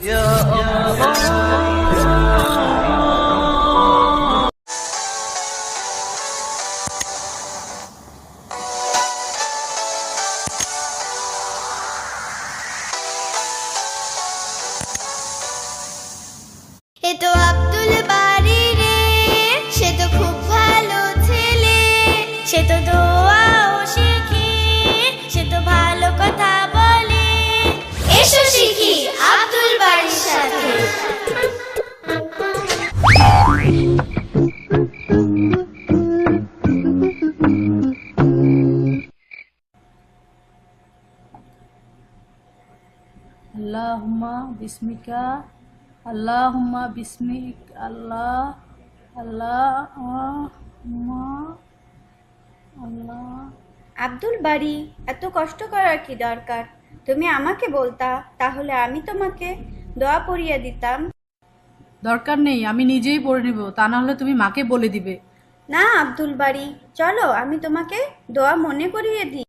يا الله এ তো আব্দুল বাড়ি রে, সে তো খুব ভালো ছেলে, সে তো দোয়াও শিখে, সে তো ভালো কথা বলে। এসো শিখি আব্দুল বাড়ির সাথে। আল্লাহুম্মা বিসমিকা, আল্লাহুম্মা বিসমিক, আল্লাহুম্মা আল্লাহ। আব্দুল বাড়ি, এত কষ্ট করার কি দরকার? তুমি আমাকে বলতা, তাহলে আমি তোমাকে দোয়া পড়িয়ে দিতাম। দরকার নেই, আমি নিজেই পড়ে নেব, তা না হলে তুমি মাকে বলে দিবে। না আব্দুল বাড়ি, চলো আমি তোমাকে দোয়া মনে করিয়ে দিই।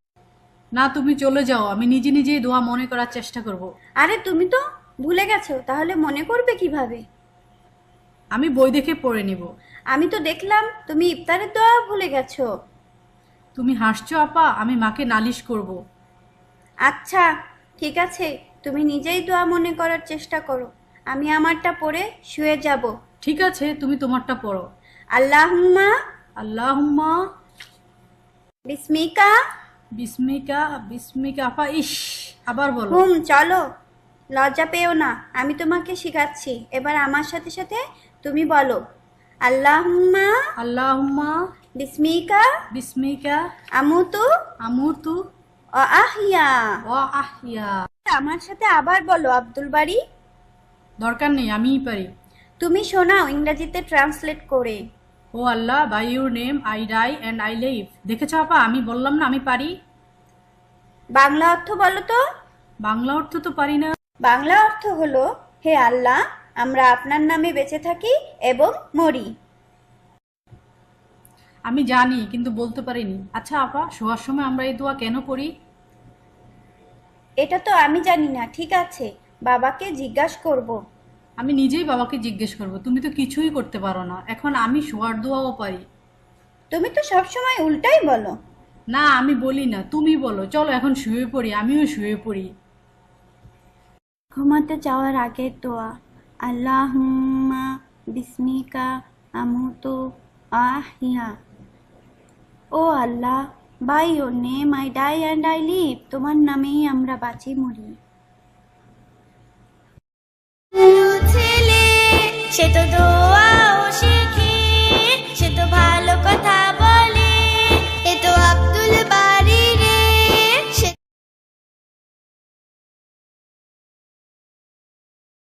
না, তুমি চলে যাও, আমি নিজে নিজেই দোয়া মনে করার চেষ্টা করব। আরে তুমি তো ভুলে গেছো, তাহলে মনে করবে কিভাবে? আমি বই দেখে পড়ে নিব। আমি তো দেখলাম তুমি ইফতারের দোয়া ভুলে গেছো। তুমি হাসছো আপা, আমি মাকে নালিশ করব। আচ্ছা ঠিক আছে, তুমি নিজেই দোয়া মনে করার চেষ্টা করো, আমি আমারটা পড়ে শুয়ে যাব। ঠিক আছে, তুমি তোমারটা পড়ো। আল্লাহুম্মা আল্লাহুম্মা বিসমিকা। বিসমিকা, বিসমিকা আপা, ইস, আবার বলো। চলো, লজ্জা পেও না, আমি তোমাকে শিখাচ্ছি, এবার আমার সাথে সাথে তুমি বলো। আল্লাহুম্মা আল্লাহুম্মা বিসমিকা বিসমিকা আমুতু আমুতু ও আহিয়া। ওয়া আহিয়া। আমার সাথে আবার বলো আব্দুল বাড়ি। দরকার নেই, আমিই পারি। তুমি শোনাও ইংরেজিতে ট্রান্সলেট করে। ও আল্লাহ, by your name I die and I live. দেখেছো আপা, আমি বললাম না আমি পারি। বাংলা অর্থ বলো তো। বাংলা অর্থ তো পারি না। বাংলা অর্থ হলো, হে আল্লাহ, আমরা আপনার নামে বেঁচে থাকি এবং মরি। আমি জানি, কিন্তু বলতে পারিনি। আচ্ছা আপা, শোয়ার সময় আমরা এই দোয়া কেন পড়ি? এটা তো আমি জানি না, ঠিক আছে, বাবাকে জিজ্ঞাসা করব। আমি নিজেই বাবাকে জিজ্ঞেস করব, তুমি তো কিছুই করতে পারো না। এখন আমি শোয়ার দোয়াও পারি। তুমি তো সবসময় উল্টাই বলো। না, আমি বলি না, তুমি বলো। চলো এখন শুয়ে পড়ি, আমিও শুয়ে পড়ি। ঘুমাতে যাওয়ার আগের দোয়া। আল্লাহুম্মা বিসমিকা আমুতু আহিয়া। ও আল্লাহ, by your name I die and I live. তোমার নামেই আমরা বাঁচি মরি। ভালো ছেলে, সে তো দোয়াও শিখে, সে তো ভালো কথা